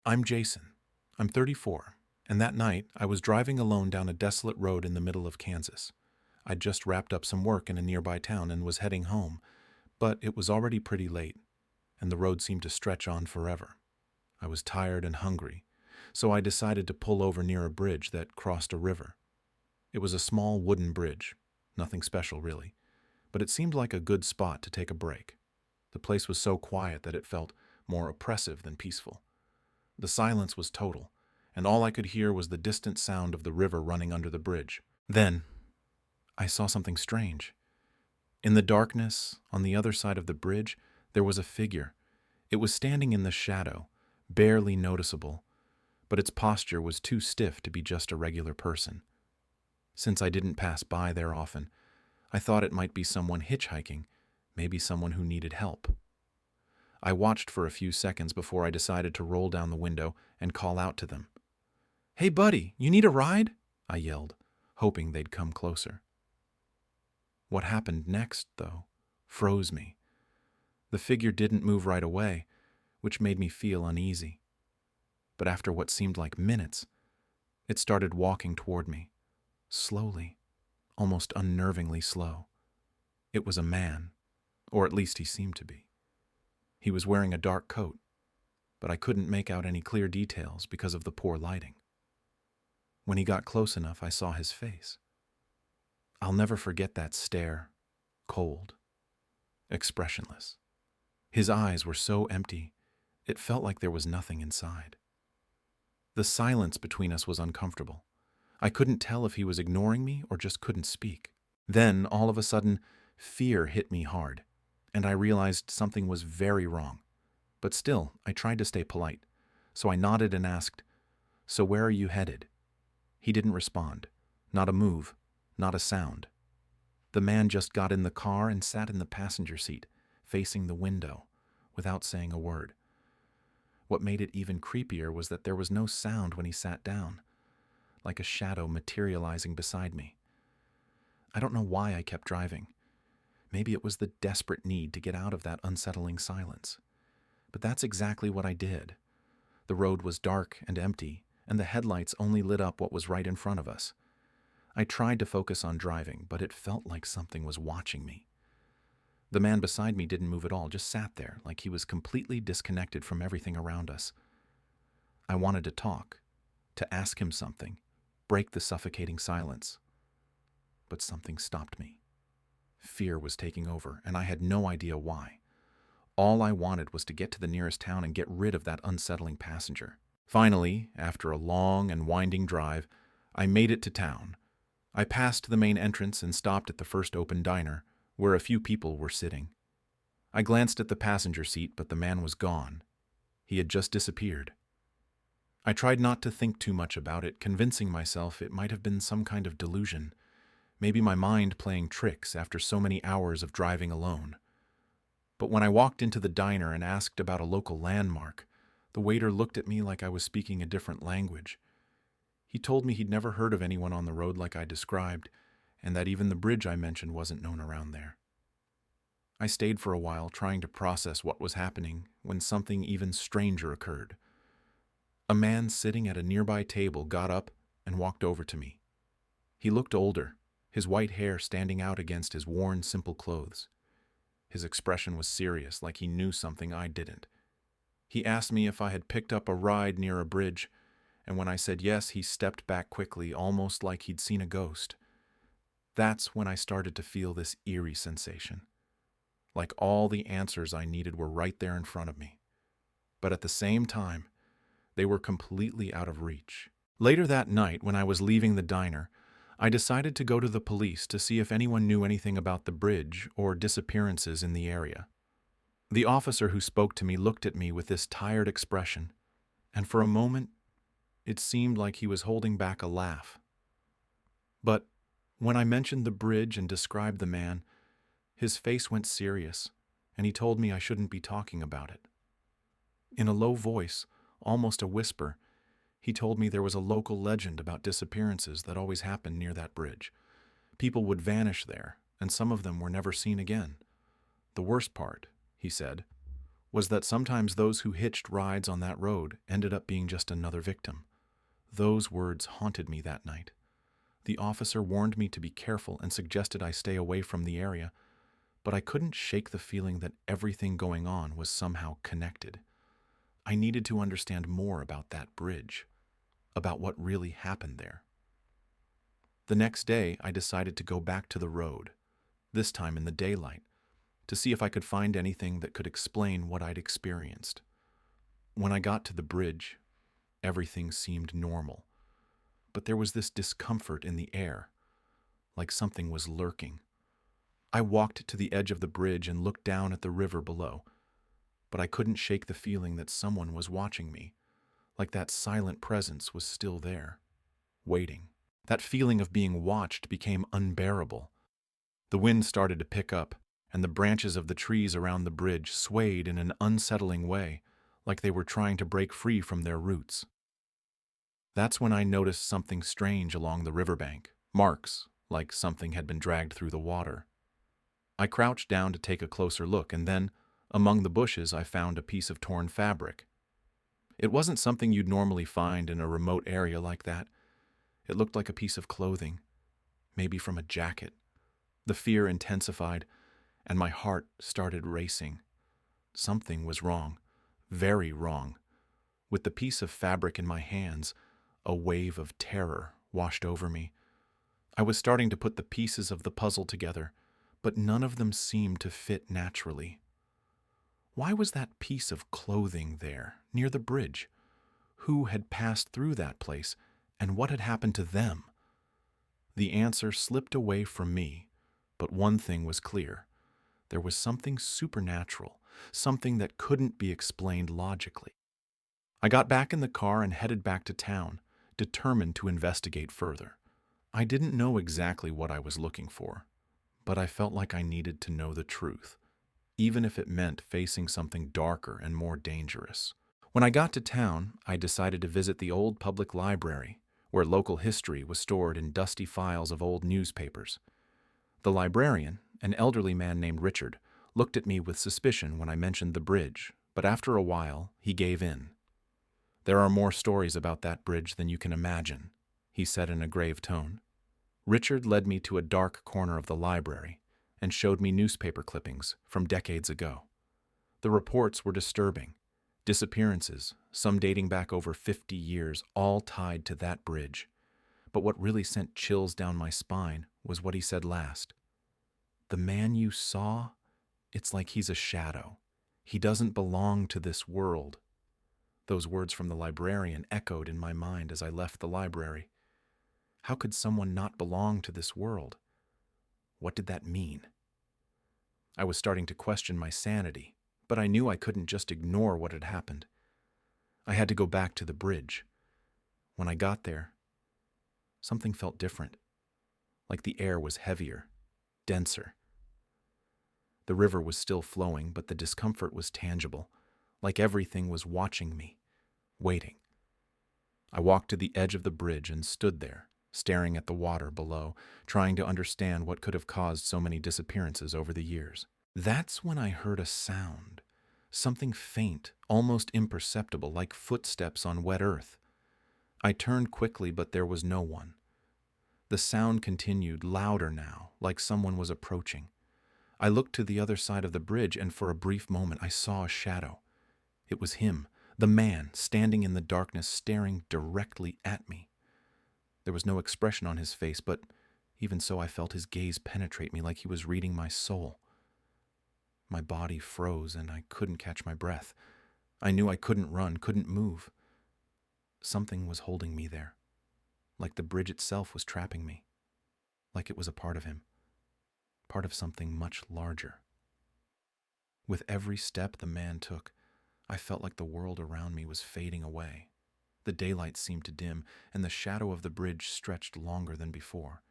I'm Jason. I'm 34, and that night I was driving alone down a desolate road in the middle of Kansas. I'd just wrapped up some work in a nearby town and was heading home, but it was already pretty late, and the road seemed to stretch on forever. I was tired and hungry, so I decided to pull over near a bridge that crossed a river. It was a small wooden bridge, nothing special really, but it seemed like a good spot to take a break. The place was so quiet that it felt more oppressive than peaceful. The silence was total, and all I could hear was the distant sound of the river running under the bridge. Then, I saw something strange. In the darkness, on the other side of the bridge, there was a figure. It was standing in the shadow, barely noticeable, but its posture was too stiff to be just a regular person. Since I didn't pass by there often, I thought it might be someone hitchhiking, maybe someone who needed help. I watched for a few seconds before I decided to roll down the window and call out to them. "Hey, buddy, you need a ride?" I yelled, hoping they'd come closer. What happened next, though, froze me. The figure didn't move right away, which made me feel uneasy. But after what seemed like minutes, it started walking toward me, slowly, almost unnervingly slow. It was a man, or at least he seemed to be. He was wearing a dark coat, but I couldn't make out any clear details because of the poor lighting. When he got close enough, I saw his face. I'll never forget that stare, cold, expressionless. His eyes were so empty, it felt like there was nothing inside. The silence between us was uncomfortable. I couldn't tell if he was ignoring me or just couldn't speak. Then, all of a sudden, fear hit me hard, and I realized something was very wrong. But still, I tried to stay polite, so I nodded and asked, "So where are you headed?" He didn't respond. Not a move, not a sound. The man just got in the car and sat in the passenger seat, facing the window, without saying a word. What made it even creepier was that there was no sound when he sat down, like a shadow materializing beside me. I don't know why I kept driving. Maybe it was the desperate need to get out of that unsettling silence. But that's exactly what I did. The road was dark and empty, and the headlights only lit up what was right in front of us. I tried to focus on driving, but it felt like something was watching me. The man beside me didn't move at all, just sat there like he was completely disconnected from everything around us. I wanted to talk, to ask him something, break the suffocating silence. But something stopped me. Fear was taking over, and I had no idea why. All I wanted was to get to the nearest town and get rid of that unsettling passenger. Finally, after a long and winding drive, I made it to town. I passed the main entrance and stopped at the first open diner, where a few people were sitting. I glanced at the passenger seat, but the man was gone. He had just disappeared. I tried not to think too much about it, convincing myself it might have been some kind of delusion. Maybe my mind playing tricks after so many hours of driving alone. But when I walked into the diner and asked about a local landmark, the waiter looked at me like I was speaking a different language. He told me he'd never heard of anyone on the road like I described, and that even the bridge I mentioned wasn't known around there. I stayed for a while, trying to process what was happening, when something even stranger occurred. A man sitting at a nearby table got up and walked over to me. He looked older, his white hair standing out against his worn, simple clothes. His expression was serious, like he knew something I didn't. He asked me if I had picked up a ride near a bridge, and when I said yes, he stepped back quickly, almost like he'd seen a ghost. That's when I started to feel this eerie sensation. Like all the answers I needed were right there in front of me. But at the same time, they were completely out of reach. Later that night, when I was leaving the diner, I decided to go to the police to see if anyone knew anything about the bridge or disappearances in the area. The officer who spoke to me looked at me with this tired expression, and for a moment, it seemed like he was holding back a laugh. But when I mentioned the bridge and described the man, his face went serious, and he told me I shouldn't be talking about it. In a low voice, almost a whisper, he told me there was a local legend about disappearances that always happened near that bridge. People would vanish there, and some of them were never seen again. The worst part, he said, was that sometimes those who hitched rides on that road ended up being just another victim. Those words haunted me that night. The officer warned me to be careful and suggested I stay away from the area, but I couldn't shake the feeling that everything going on was somehow connected. I needed to understand more about that bridge, about what really happened there. The next day, I decided to go back to the road, this time in the daylight, to see if I could find anything that could explain what I'd experienced. When I got to the bridge, everything seemed normal, but there was this discomfort in the air, like something was lurking. I walked to the edge of the bridge and looked down at the river below, but I couldn't shake the feeling that someone was watching me, like that silent presence was still there, waiting. That feeling of being watched became unbearable. The wind started to pick up, and the branches of the trees around the bridge swayed in an unsettling way, like they were trying to break free from their roots. That's when I noticed something strange along the riverbank, marks, like something had been dragged through the water. I crouched down to take a closer look, and then, among the bushes, I found a piece of torn fabric. It wasn't something you'd normally find in a remote area like that. It looked like a piece of clothing, maybe from a jacket. The fear intensified, and my heart started racing. Something was wrong, very wrong. With the piece of fabric in my hands, a wave of terror washed over me. I was starting to put the pieces of the puzzle together, but none of them seemed to fit naturally. Why was that piece of clothing there, near the bridge? Who had passed through that place, and what had happened to them? The answer slipped away from me, but one thing was clear. There was something supernatural, something that couldn't be explained logically. I got back in the car and headed back to town, determined to investigate further. I didn't know exactly what I was looking for, but I felt like I needed to know the truth, even if it meant facing something darker and more dangerous. When I got to town, I decided to visit the old public library, where local history was stored in dusty files of old newspapers. The librarian, an elderly man named Richard, looked at me with suspicion when I mentioned the bridge, but after a while, he gave in. "There are more stories about that bridge than you can imagine," he said in a grave tone. Richard led me to a dark corner of the library and showed me newspaper clippings from decades ago. The reports were disturbing. Disappearances, some dating back over 50 years, all tied to that bridge. But what really sent chills down my spine was what he said last. "The man you saw, it's like he's a shadow. He doesn't belong to this world." Those words from the librarian echoed in my mind as I left the library. How could someone not belong to this world? What did that mean? I was starting to question my sanity, but I knew I couldn't just ignore what had happened. I had to go back to the bridge. When I got there, something felt different, like the air was heavier, denser. The river was still flowing, but the discomfort was tangible, like everything was watching me, waiting. I walked to the edge of the bridge and stood there, staring at the water below, trying to understand what could have caused so many disappearances over the years. That's when I heard a sound, something faint, almost imperceptible, like footsteps on wet earth. I turned quickly, but there was no one. The sound continued, louder now, like someone was approaching. I looked to the other side of the bridge, and for a brief moment I saw a shadow. It was him, the man, standing in the darkness, staring directly at me. There was no expression on his face, but even so I felt his gaze penetrate me like he was reading my soul. My body froze, and I couldn't catch my breath. I knew I couldn't run, couldn't move. Something was holding me there, like the bridge itself was trapping me, like it was a part of him, part of something much larger. With every step the man took, I felt like the world around me was fading away. The daylight seemed to dim, and the shadow of the bridge stretched longer than before,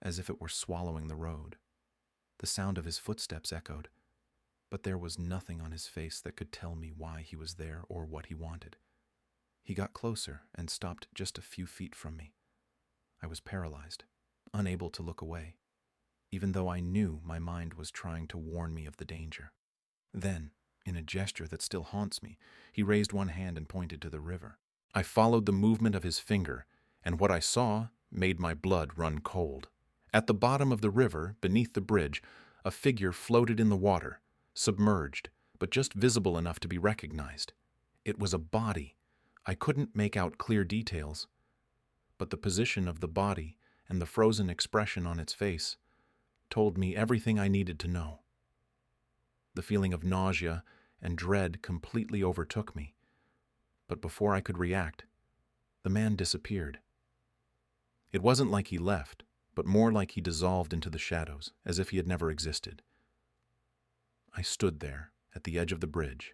as if it were swallowing the road. The sound of his footsteps echoed, but there was nothing on his face that could tell me why he was there or what he wanted. He got closer and stopped just a few feet from me. I was paralyzed, unable to look away, even though I knew my mind was trying to warn me of the danger. Then, In a gesture that still haunts me, he raised one hand and pointed to the river. I followed the movement of his finger, and what I saw made my blood run cold. At the bottom of the river, beneath the bridge, a figure floated in the water, submerged, but just visible enough to be recognized. It was a body. I couldn't make out clear details, but the position of the body and the frozen expression on its face told me everything I needed to know. The feeling of nausea and dread completely overtook me, but before I could react, the man disappeared. It wasn't like he left, but more like he dissolved into the shadows, as if he had never existed. I stood there, at the edge of the bridge,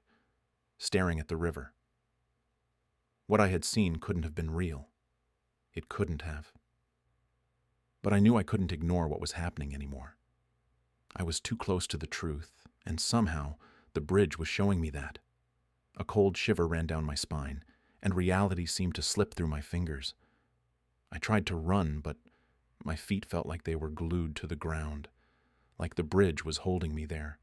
staring at the river. What I had seen couldn't have been real. It couldn't have. But I knew I couldn't ignore what was happening anymore. I was too close to the truth, and somehow the bridge was showing me that. A cold shiver ran down my spine, and reality seemed to slip through my fingers. I tried to run, but my feet felt like they were glued to the ground, like the bridge was holding me there.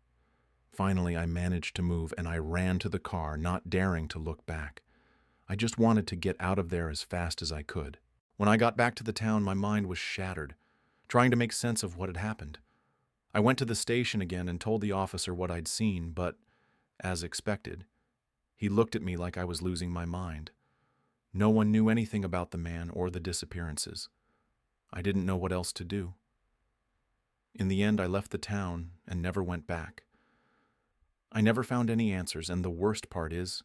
Finally, I managed to move, and I ran to the car, not daring to look back. I just wanted to get out of there as fast as I could. When I got back to the town, my mind was shattered, trying to make sense of what had happened. I went to the station again and told the officer what I'd seen, but, as expected, he looked at me like I was losing my mind. No one knew anything about the man or the disappearances. I didn't know what else to do. In the end, I left the town and never went back. I never found any answers, and the worst part is,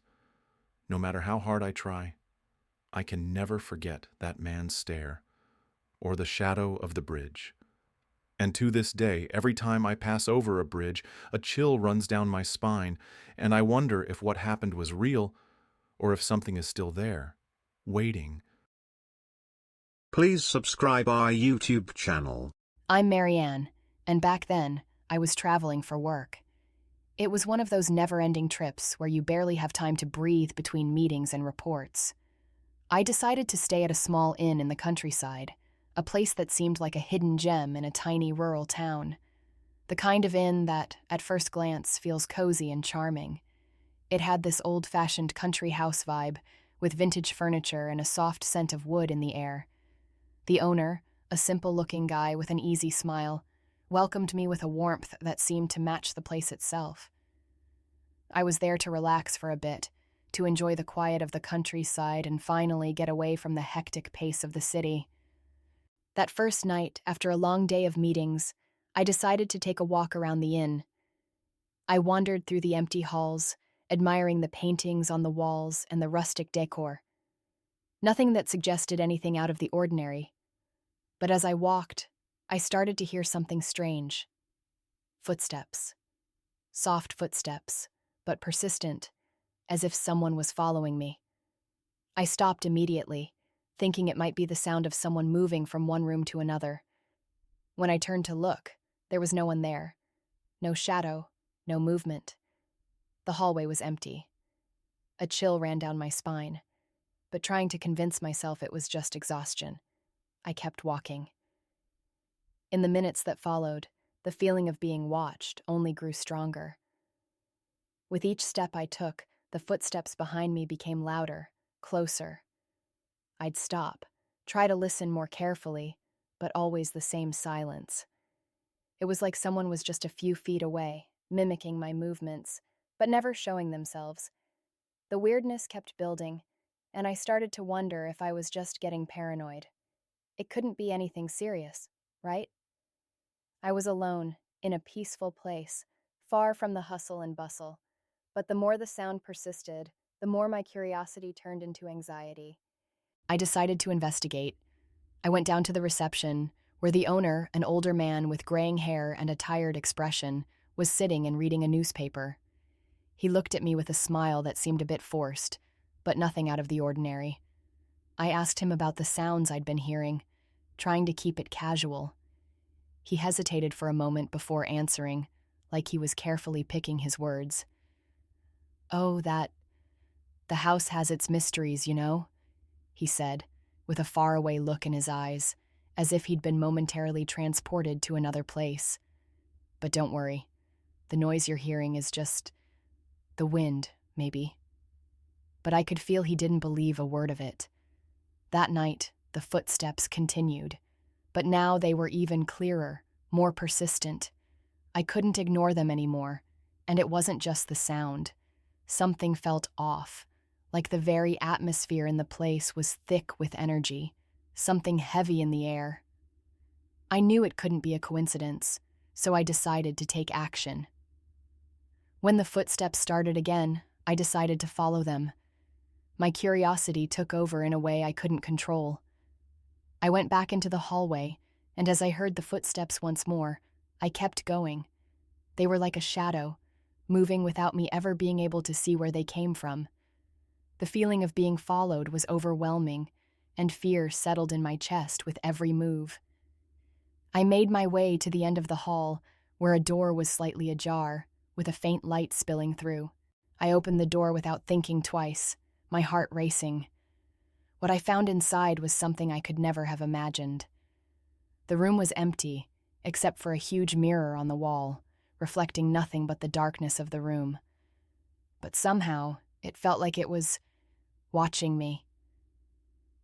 no matter how hard I try, I can never forget that man's stare or the shadow of the bridge. And to this day, every time I pass over a bridge, a chill runs down my spine, and I wonder if what happened was real or if something is still there, waiting. Please subscribe our YouTube channel. I'm Marianne, and back then, I was traveling for work. It was one of those never-ending trips where you barely have time to breathe between meetings and reports. I decided to stay at a small inn in the countryside, a place that seemed like a hidden gem in a tiny rural town. The kind of inn that, at first glance, feels cozy and charming. It had this old-fashioned country house vibe, with vintage furniture and a soft scent of wood in the air. The owner, a simple-looking guy with an easy smile, welcomed me with a warmth that seemed to match the place itself. I was there to relax for a bit, to enjoy the quiet of the countryside and finally get away from the hectic pace of the city. That first night, after a long day of meetings, I decided to take a walk around the inn. I wandered through the empty halls, admiring the paintings on the walls and the rustic decor. Nothing that suggested anything out of the ordinary. But as I walked, I started to hear something strange. Footsteps. Soft footsteps, but persistent, as if someone was following me. I stopped immediately, thinking it might be the sound of someone moving from one room to another. When I turned to look, there was no one there. No shadow, no movement. The hallway was empty. A chill ran down my spine, but trying to convince myself it was just exhaustion, I kept walking. In the minutes that followed, the feeling of being watched only grew stronger. With each step I took, the footsteps behind me became louder, closer. I'd stop, try to listen more carefully, but always the same silence. It was like someone was just a few feet away, mimicking my movements, but never showing themselves. The weirdness kept building, and I started to wonder if I was just getting paranoid. It couldn't be anything serious, right? I was alone, in a peaceful place, far from the hustle and bustle. But the more the sound persisted, the more my curiosity turned into anxiety. I decided to investigate. I went down to the reception, where the owner, an older man with graying hair and a tired expression, was sitting and reading a newspaper. He looked at me with a smile that seemed a bit forced, but nothing out of the ordinary. I asked him about the sounds I'd been hearing, trying to keep it casual. He hesitated for a moment before answering, like he was carefully picking his words. "Oh, the house has its mysteries, you know," he said, with a faraway look in his eyes, as if he'd been momentarily transported to another place. "But don't worry. The noise you're hearing is just The wind, maybe. But I could feel he didn't believe a word of it. That night, the footsteps continued, but now they were even clearer, more persistent. I couldn't ignore them anymore, and it wasn't just the sound. Something felt off, like the very atmosphere in the place was thick with energy, something heavy in the air. I knew it couldn't be a coincidence, so I decided to take action. When the footsteps started again, I decided to follow them. My curiosity took over in a way I couldn't control. I went back into the hallway, and as I heard the footsteps once more, I kept going. They were like a shadow, moving without me ever being able to see where they came from. The feeling of being followed was overwhelming, and fear settled in my chest with every move. I made my way to the end of the hall, where a door was slightly ajar, with a faint light spilling through. I opened the door without thinking twice, my heart racing. What I found inside was something I could never have imagined. The room was empty, except for a huge mirror on the wall, reflecting nothing but the darkness of the room. But somehow, it felt like it was watching me.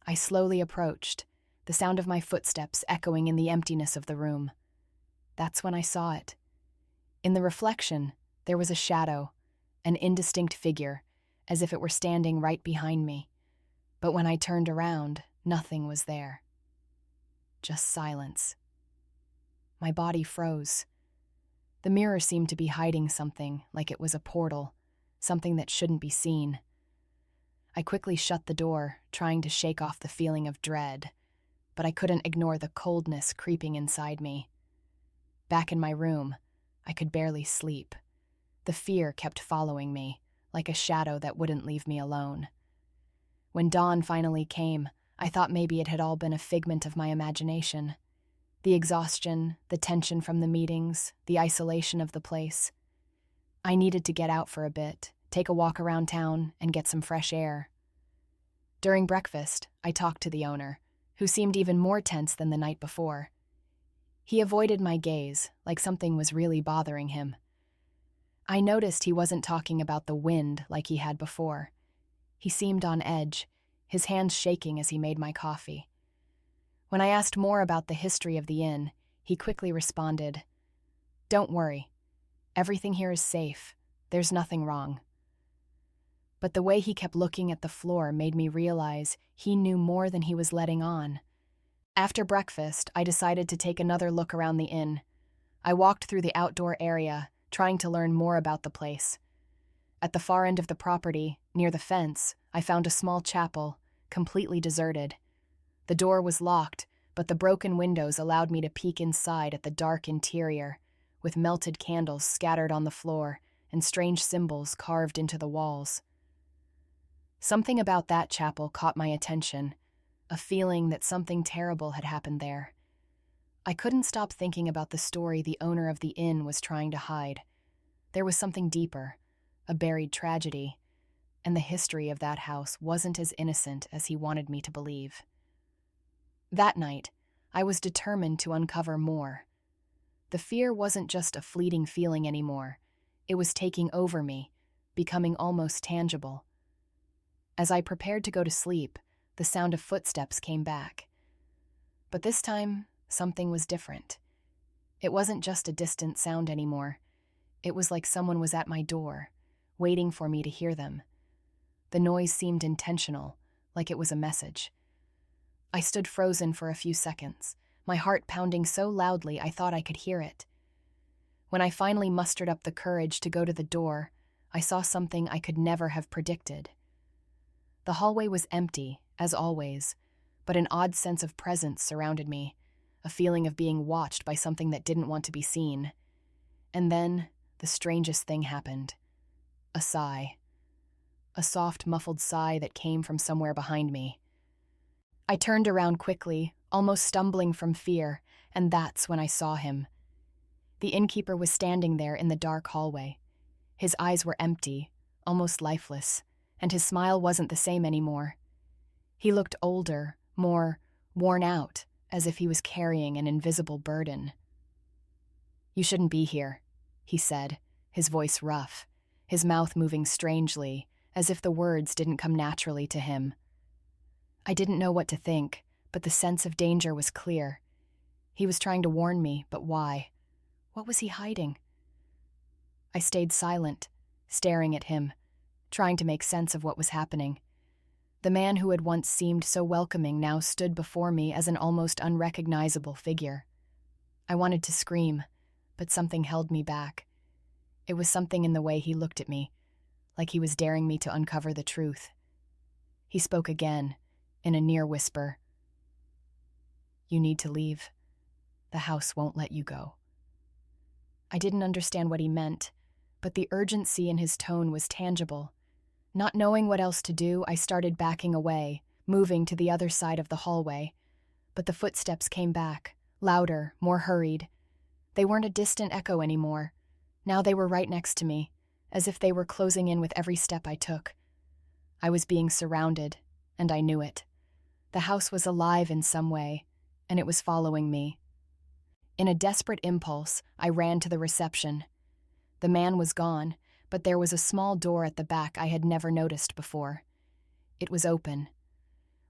I slowly approached, the sound of my footsteps echoing in the emptiness of the room. That's when I saw it. In the reflection, there was a shadow, an indistinct figure, as if it were standing right behind me. But when I turned around, nothing was there. Just silence. My body froze. The mirror seemed to be hiding something, like it was a portal, something that shouldn't be seen. I quickly shut the door, trying to shake off the feeling of dread, but I couldn't ignore the coldness creeping inside me. Back in my room, I could barely sleep. The fear kept following me, like a shadow that wouldn't leave me alone. When dawn finally came, I thought maybe it had all been a figment of my imagination. The exhaustion, the tension from the meetings, the isolation of the place. I needed to get out for a bit, take a walk around town, and get some fresh air. During breakfast, I talked to the owner, who seemed even more tense than the night before. He avoided my gaze, like something was really bothering him. I noticed he wasn't talking about the wind like he had before. He seemed on edge, his hands shaking as he made my coffee. When I asked more about the history of the inn, he quickly responded, "Don't worry. Everything here is safe. There's nothing wrong." But the way he kept looking at the floor made me realize he knew more than he was letting on. After breakfast, I decided to take another look around the inn. I walked through the outdoor area, trying to learn more about the place. At the far end of the property, near the fence, I found a small chapel, completely deserted. The door was locked, but the broken windows allowed me to peek inside at the dark interior, with melted candles scattered on the floor and strange symbols carved into the walls. Something about that chapel caught my attention, a feeling that something terrible had happened there. I couldn't stop thinking about the story the owner of the inn was trying to hide. There was something deeper, a buried tragedy, and the history of that house wasn't as innocent as he wanted me to believe. That night, I was determined to uncover more. The fear wasn't just a fleeting feeling anymore. It was taking over me, becoming almost tangible. As I prepared to go to sleep, the sound of footsteps came back. But this time, something was different. It wasn't just a distant sound anymore. It was like someone was at my door, waiting for me to hear them. The noise seemed intentional, like it was a message. I stood frozen for a few seconds, my heart pounding so loudly I thought I could hear it. When I finally mustered up the courage to go to the door, I saw something I could never have predicted. The hallway was empty, as always, but an odd sense of presence surrounded me, a feeling of being watched by something that didn't want to be seen. And then, the strangest thing happened. A sigh. A soft, muffled sigh that came from somewhere behind me. I turned around quickly, almost stumbling from fear, and that's when I saw him. The innkeeper was standing there in the dark hallway. His eyes were empty, almost lifeless, and his smile wasn't the same anymore. He looked older, more worn out, as if he was carrying an invisible burden. "You shouldn't be here," he said, his voice rough, his mouth moving strangely, as if the words didn't come naturally to him. I didn't know what to think, but the sense of danger was clear. He was trying to warn me, but why? What was he hiding? I stayed silent, staring at him, trying to make sense of what was happening. The man who had once seemed so welcoming now stood before me as an almost unrecognizable figure. I wanted to scream, but something held me back. It was something in the way he looked at me, like he was daring me to uncover the truth. He spoke again, in a near whisper. "You need to leave. The house won't let you go." I didn't understand what he meant, but the urgency in his tone was tangible. Not knowing what else to do, I started backing away, moving to the other side of the hallway. But the footsteps came back, louder, more hurried. They weren't a distant echo anymore. Now they were right next to me, as if they were closing in with every step I took. I was being surrounded, and I knew it. The house was alive in some way, and it was following me. In a desperate impulse, I ran to the reception. The man was gone, but there was a small door at the back I had never noticed before. It was open.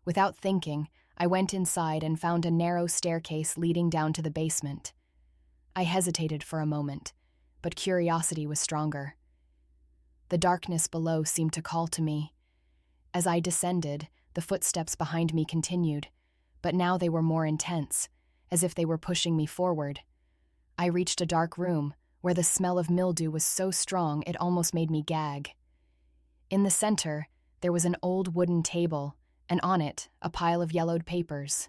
Without thinking, I went inside and found a narrow staircase leading down to the basement. I hesitated for a moment, but curiosity was stronger. The darkness below seemed to call to me. As I descended, the footsteps behind me continued, but now they were more intense, as if they were pushing me forward. I reached a dark room, where the smell of mildew was so strong it almost made me gag. In the center, there was an old wooden table, and on it, a pile of yellowed papers.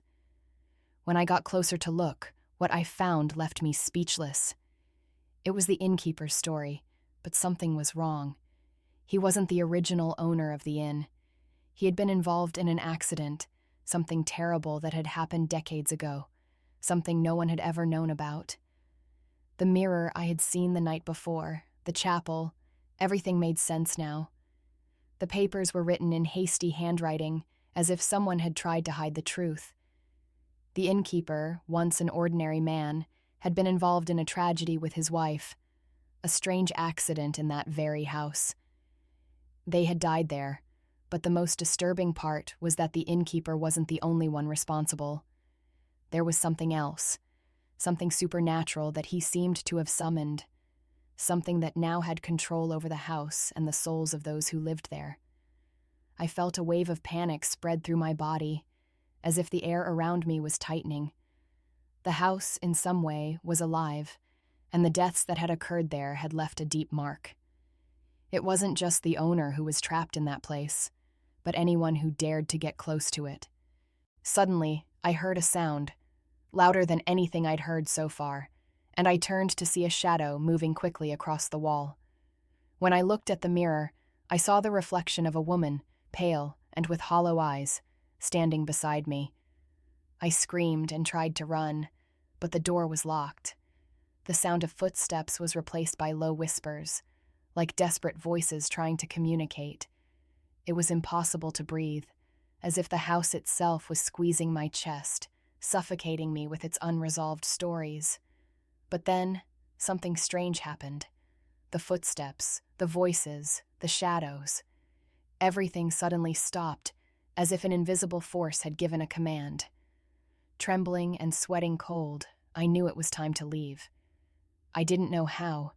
When I got closer to look, what I found left me speechless. It was the innkeeper's story, but something was wrong. He wasn't the original owner of the inn. He had been involved in an accident, something terrible that had happened decades ago, something no one had ever known about. The mirror I had seen the night before, the chapel, everything made sense now. The papers were written in hasty handwriting, as if someone had tried to hide the truth. The innkeeper, once an ordinary man, had been involved in a tragedy with his wife, a strange accident in that very house. They had died there, but the most disturbing part was that the innkeeper wasn't the only one responsible. There was something else. Something supernatural that he seemed to have summoned, something that now had control over the house and the souls of those who lived there. I felt a wave of panic spread through my body, as if the air around me was tightening. The house, in some way, was alive, and the deaths that had occurred there had left a deep mark. It wasn't just the owner who was trapped in that place, but anyone who dared to get close to it. Suddenly, I heard a sound, louder than anything I'd heard so far, and I turned to see a shadow moving quickly across the wall. When I looked at the mirror, I saw the reflection of a woman, pale and with hollow eyes, standing beside me. I screamed and tried to run, but the door was locked. The sound of footsteps was replaced by low whispers, like desperate voices trying to communicate. It was impossible to breathe, as if the house itself was squeezing my chest, suffocating me with its unresolved stories. But then, something strange happened. The footsteps, the voices, the shadows. Everything suddenly stopped, as if an invisible force had given a command. Trembling and sweating cold, I knew it was time to leave. I didn't know how,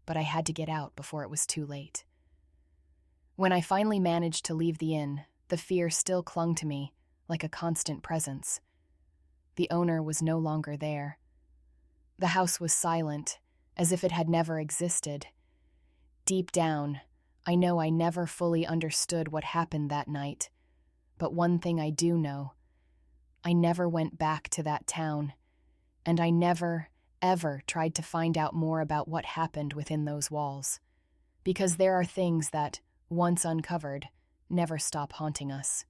but I had to get out before it was too late. When I finally managed to leave the inn, the fear still clung to me, like a constant presence. The owner was no longer there. The house was silent, as if it had never existed. Deep down, I know I never fully understood what happened that night. But one thing I do know, I never went back to that town, and I never, ever tried to find out more about what happened within those walls. Because there are things that, once uncovered, never stop haunting us.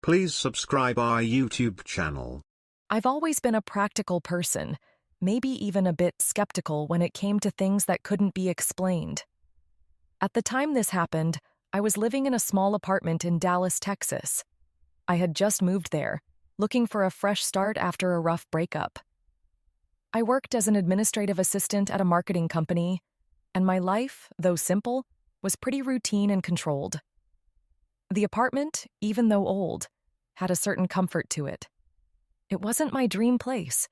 Please subscribe our YouTube channel. I've always been a practical person, maybe even a bit skeptical when it came to things that couldn't be explained. At the time this happened, I was living in a small apartment in Dallas, Texas. I had just moved there, looking for a fresh start after a rough breakup. I worked as an administrative assistant at a marketing company, and my life, though simple, was pretty routine and controlled. The apartment, even though old, had a certain comfort to it. It wasn't my dream place,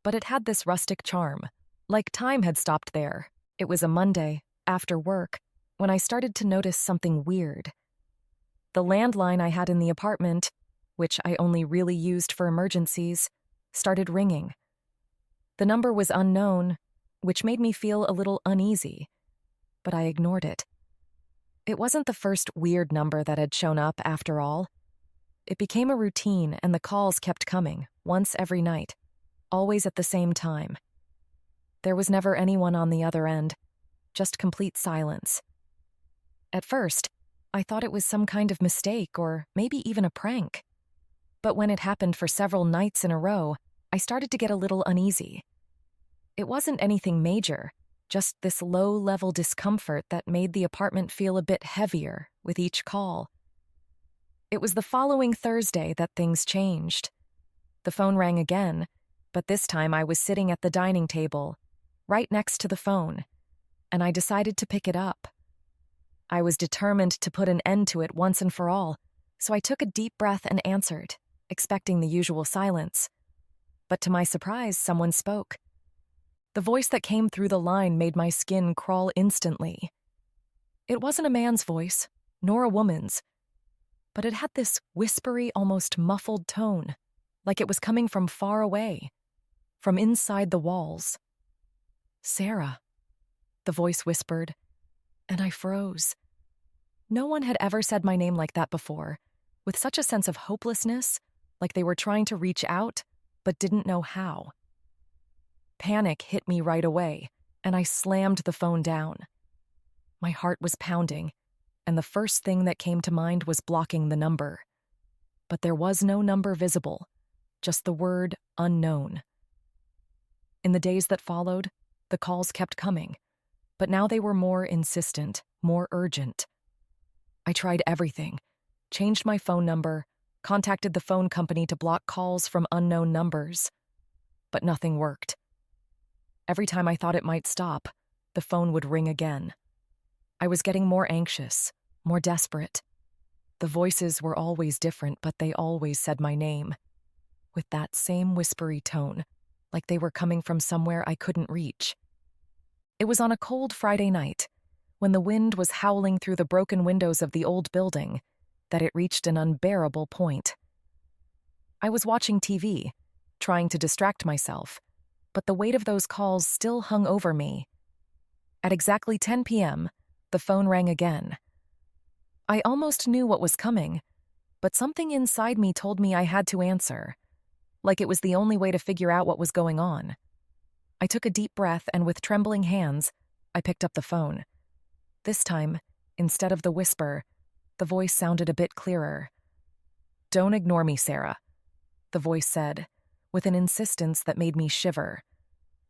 but it had this rustic charm, like time had stopped there. It was a Monday, after work, when I started to notice something weird. The landline I had in the apartment, which I only really used for emergencies, started ringing. The number was unknown, which made me feel a little uneasy, but I ignored it. It wasn't the first weird number that had shown up after all. It became a routine, and the calls kept coming, once every night, always at the same time. There was never anyone on the other end, just complete silence. At first, I thought it was some kind of mistake or maybe even a prank. But when it happened for several nights in a row, I started to get a little uneasy. It wasn't anything major, just this low-level discomfort that made the apartment feel a bit heavier with each call. It was the following Thursday that things changed. The phone rang again, but this time I was sitting at the dining table, right next to the phone, and I decided to pick it up. I was determined to put an end to it once and for all, so I took a deep breath and answered, expecting the usual silence. But to my surprise, someone spoke. The voice that came through the line made my skin crawl instantly. It wasn't a man's voice, nor a woman's, but it had this whispery, almost muffled tone, like it was coming from far away, from inside the walls. "Sarah," the voice whispered, and I froze. No one had ever said my name like that before, with such a sense of hopelessness, like they were trying to reach out, but didn't know how. Panic hit me right away, and I slammed the phone down. My heart was pounding, and the first thing that came to mind was blocking the number. But there was no number visible, just the word unknown. In the days that followed, the calls kept coming, but now they were more insistent, more urgent. I tried everything, changed my phone number, contacted the phone company to block calls from unknown numbers, but nothing worked. Every time I thought it might stop, the phone would ring again. I was getting more anxious, more desperate. The voices were always different, but they always said my name, with that same whispery tone, like they were coming from somewhere I couldn't reach. It was on a cold Friday night, when the wind was howling through the broken windows of the old building, that it reached an unbearable point. I was watching TV, trying to distract myself, but the weight of those calls still hung over me. At exactly 10 p.m., the phone rang again. I almost knew what was coming, but something inside me told me I had to answer, like it was the only way to figure out what was going on. I took a deep breath, and with trembling hands, I picked up the phone. This time, instead of the whisper, the voice sounded a bit clearer. "Don't ignore me, Sarah," the voice said, with an insistence that made me shiver.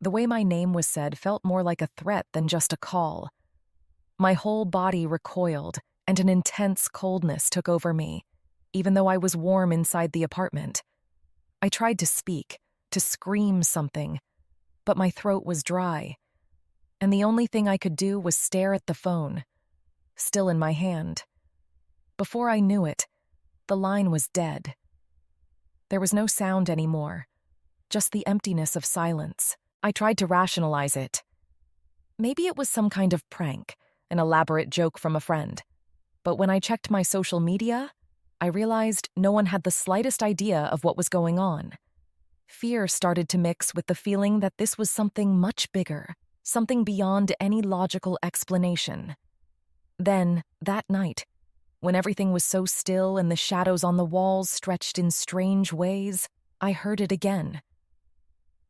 The way my name was said felt more like a threat than just a call. My whole body recoiled, and an intense coldness took over me, even though I was warm inside the apartment. I tried to speak, to scream something, but my throat was dry, and the only thing I could do was stare at the phone, still in my hand. Before I knew it, the line was dead. There was no sound anymore, just the emptiness of silence. I tried to rationalize it. Maybe it was some kind of prank, an elaborate joke from a friend. But when I checked my social media, I realized no one had the slightest idea of what was going on. Fear started to mix with the feeling that this was something much bigger, something beyond any logical explanation. Then, that night, when everything was so still and the shadows on the walls stretched in strange ways, I heard it again.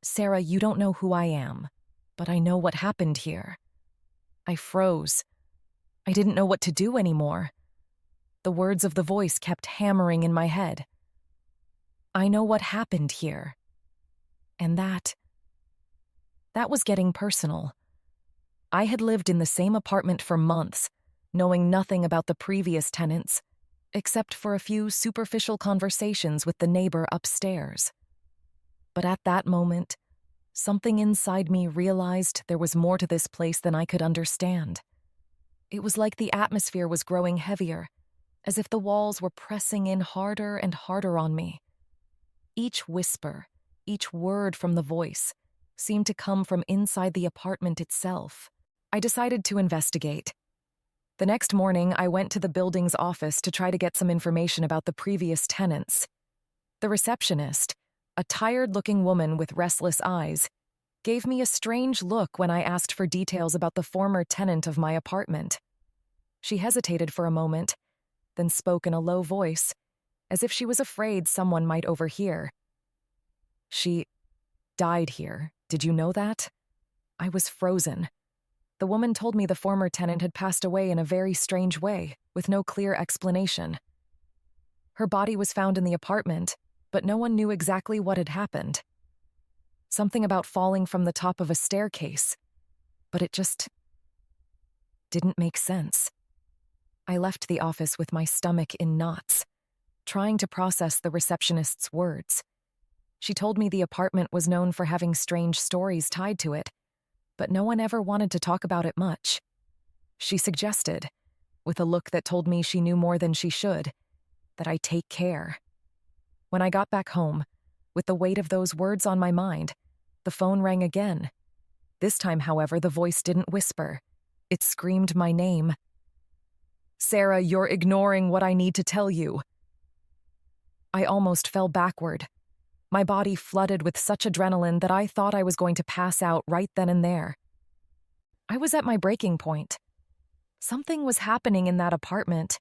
"Sarah, you don't know who I am, but I know what happened here." I froze. I didn't know what to do anymore. The words of the voice kept hammering in my head. "I know what happened here." And that was getting personal. I had lived in the same apartment for months, knowing nothing about the previous tenants, except for a few superficial conversations with the neighbor upstairs. But at that moment, something inside me realized there was more to this place than I could understand. It was like the atmosphere was growing heavier, as if the walls were pressing in harder and harder on me. Each whisper, each word from the voice, seemed to come from inside the apartment itself. I decided to investigate. The next morning, I went to the building's office to try to get some information about the previous tenants. The receptionist, a tired-looking woman with restless eyes, gave me a strange look when I asked for details about the former tenant of my apartment. She hesitated for a moment, then spoke in a low voice, as if she was afraid someone might overhear. "She died here. Did you know that?" I was frozen. The woman told me the former tenant had passed away in a very strange way, with no clear explanation. Her body was found in the apartment, but no one knew exactly what had happened. Something about falling from the top of a staircase, but it just didn't make sense. I left the office with my stomach in knots, trying to process the receptionist's words. She told me the apartment was known for having strange stories tied to it, but no one ever wanted to talk about it much. She suggested, with a look that told me she knew more than she should, that I take care. When I got back home, with the weight of those words on my mind, the phone rang again. This time, however, the voice didn't whisper. It screamed my name. "Sarah, you're ignoring what I need to tell you." I almost fell backward. My body flooded with such adrenaline that I thought I was going to pass out right then and there. I was at my breaking point. Something was happening in that apartment,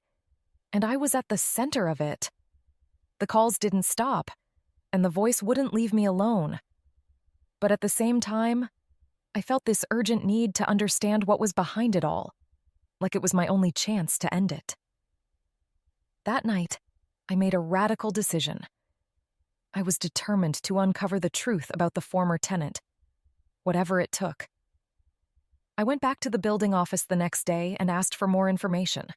and I was at the center of it. The calls didn't stop, and the voice wouldn't leave me alone. But at the same time, I felt this urgent need to understand what was behind it all, like it was my only chance to end it. That night, I made a radical decision. I was determined to uncover the truth about the former tenant, whatever it took. I went back to the building office the next day and asked for more information.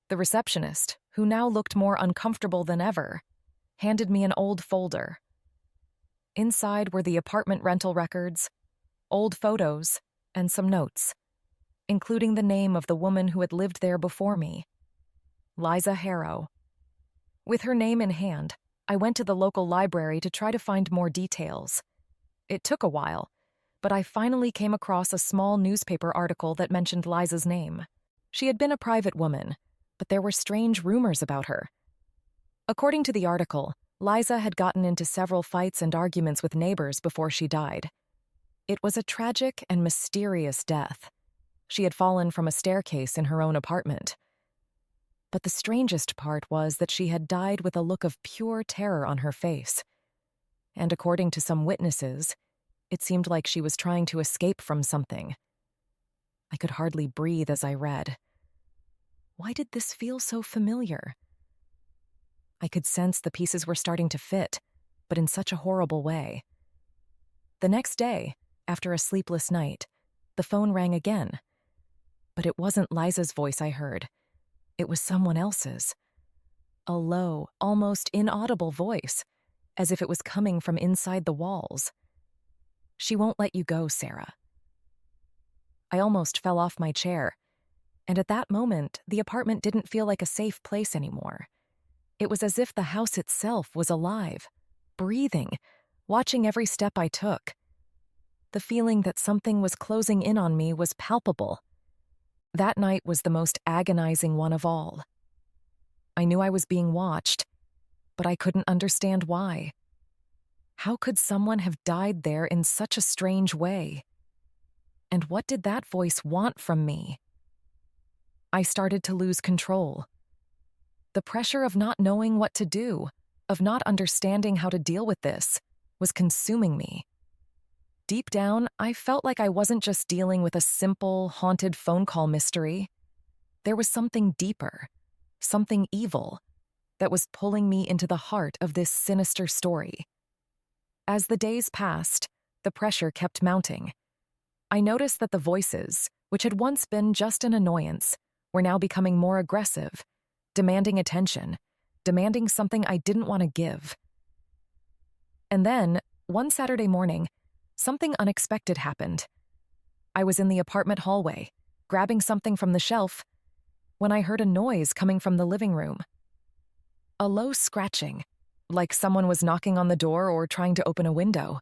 The receptionist, who now looked more uncomfortable than ever, handed me an old folder. Inside were the apartment rental records, old photos, and some notes, including the name of the woman who had lived there before me, Liza Harrow. With her name in hand, I went to the local library to try to find more details. It took a while, but I finally came across a small newspaper article that mentioned Liza's name. She had been a private woman, but there were strange rumors about her. According to the article, Liza had gotten into several fights and arguments with neighbors before she died. It was a tragic and mysterious death. She had fallen from a staircase in her own apartment. But the strangest part was that she had died with a look of pure terror on her face. And according to some witnesses, it seemed like she was trying to escape from something. I could hardly breathe as I read. Why did this feel so familiar? I could sense the pieces were starting to fit, but in such a horrible way. The next day, after a sleepless night, the phone rang again. But it wasn't Liza's voice I heard. It was someone else's. A low, almost inaudible voice, as if it was coming from inside the walls. "She won't let you go, Sarah." I almost fell off my chair, and at that moment, the apartment didn't feel like a safe place anymore. It was as if the house itself was alive, breathing, watching every step I took. The feeling that something was closing in on me was palpable. That night was the most agonizing one of all. I knew I was being watched, but I couldn't understand why. How could someone have died there in such a strange way? And what did that voice want from me? I started to lose control. The pressure of not knowing what to do, of not understanding how to deal with this, was consuming me. Deep down, I felt like I wasn't just dealing with a simple, haunted phone call mystery. There was something deeper, something evil, that was pulling me into the heart of this sinister story. As the days passed, the pressure kept mounting. I noticed that the voices, which had once been just an annoyance, were now becoming more aggressive, demanding attention, demanding something I didn't want to give. And then, one Saturday morning, something unexpected happened. I was in the apartment hallway, grabbing something from the shelf, when I heard a noise coming from the living room. A low scratching, like someone was knocking on the door or trying to open a window.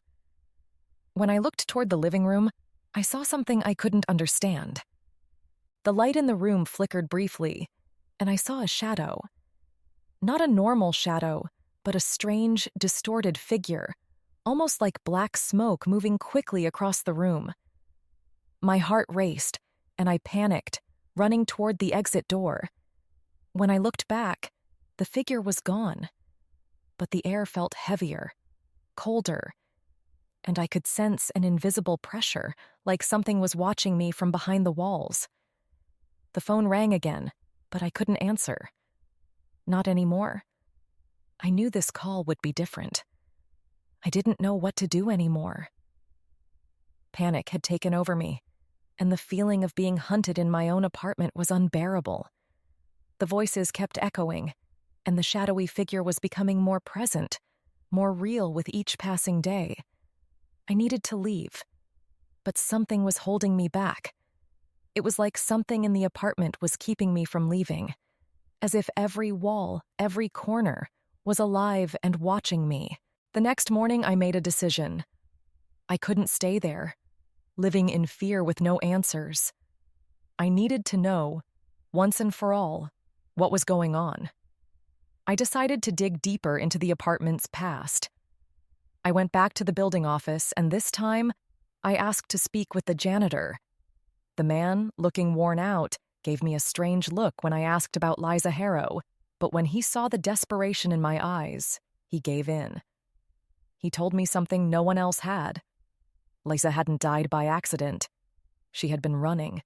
When I looked toward the living room, I saw something I couldn't understand. The light in the room flickered briefly, and I saw a shadow. Not a normal shadow, but a strange, distorted figure, almost like black smoke moving quickly across the room. My heart raced, and I panicked, running toward the exit door. When I looked back, the figure was gone, but the air felt heavier, colder, and I could sense an invisible pressure, like something was watching me from behind the walls. The phone rang again, but I couldn't answer. Not anymore. I knew this call would be different. I didn't know what to do anymore. Panic had taken over me, and the feeling of being hunted in my own apartment was unbearable. The voices kept echoing, and the shadowy figure was becoming more present, more real with each passing day. I needed to leave, but something was holding me back. It was like something in the apartment was keeping me from leaving, as if every wall, every corner, was alive and watching me. The next morning, I made a decision. I couldn't stay there, living in fear with no answers. I needed to know, once and for all, what was going on. I decided to dig deeper into the apartment's past. I went back to the building office, and this time, I asked to speak with the janitor. The man, looking worn out, gave me a strange look when I asked about Liza Harrow, but when he saw the desperation in my eyes, he gave in. He told me something no one else had. Liza hadn't died by accident. She had been running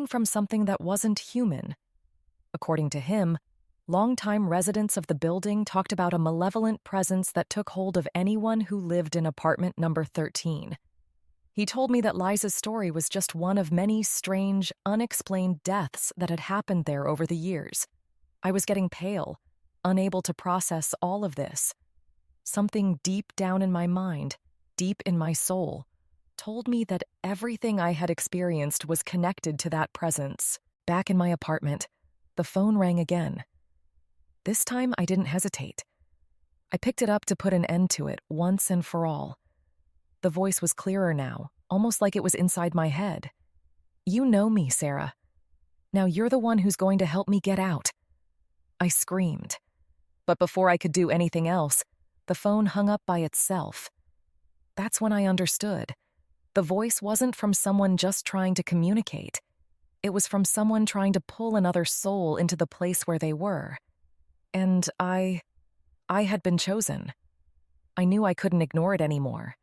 from something that wasn't human. According to him, longtime residents of the building talked about a malevolent presence that took hold of anyone who lived in apartment number 13. He told me that Liza's story was just one of many strange, unexplained deaths that had happened there over the years. I was getting pale, unable to process all of this. Something deep down in my mind, deep in my soul, told me that everything I had experienced was connected to that presence. Back in my apartment, the phone rang again. This time, I didn't hesitate. I picked it up to put an end to it once and for all. The voice was clearer now, almost like it was inside my head. "You know me, Sarah. Now you're the one who's going to help me get out." I screamed. But before I could do anything else, the phone hung up by itself. That's when I understood. The voice wasn't from someone just trying to communicate. It was from someone trying to pull another soul into the place where they were. And I had been chosen. I knew I couldn't ignore it anymore.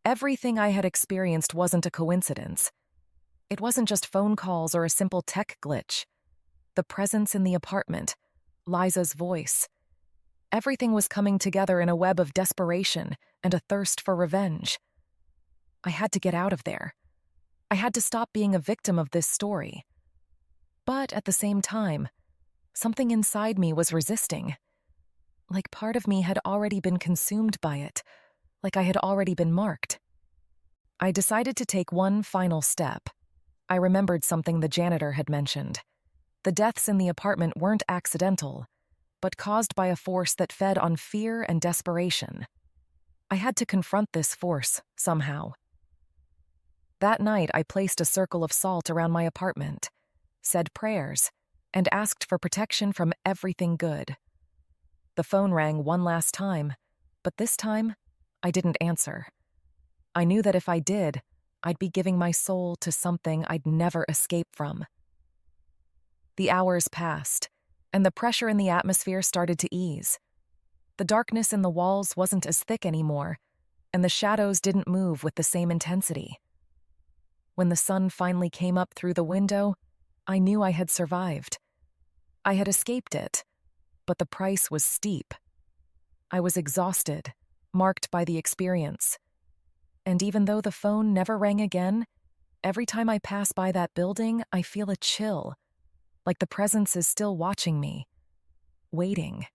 Everything I had experienced wasn't a coincidence. It wasn't just phone calls or a simple tech glitch. The presence in the apartment, Liza's voice. Everything was coming together in a web of desperation and a thirst for revenge. I had to get out of there. I had to stop being a victim of this story. But at the same time, something inside me was resisting. Like part of me had already been consumed by it, like I had already been marked. I decided to take one final step. I remembered something the janitor had mentioned. The deaths in the apartment weren't accidental, but caused by a force that fed on fear and desperation. I had to confront this force, somehow. That night, I placed a circle of salt around my apartment, said prayers, and asked for protection from everything good. The phone rang one last time, but this time, I didn't answer. I knew that if I did, I'd be giving my soul to something I'd never escape from. The hours passed, and the pressure in the atmosphere started to ease. The darkness in the walls wasn't as thick anymore, and the shadows didn't move with the same intensity. When the sun finally came up through the window, I knew I had survived. I had escaped it, but the price was steep. I was exhausted, marked by the experience. And even though the phone never rang again, every time I pass by that building, I feel a chill, like the presence is still watching me, waiting.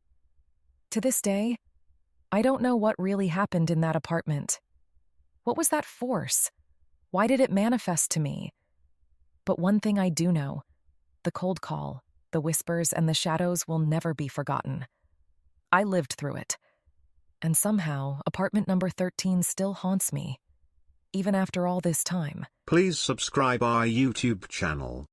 To this day, I don't know what really happened in that apartment. What was that force? Why did it manifest to me? But one thing I do know, the cold call, the whispers, and the shadows will never be forgotten. I lived through it. And somehow, apartment number 13 still haunts me, even after all this time. Please subscribe our YouTube channel.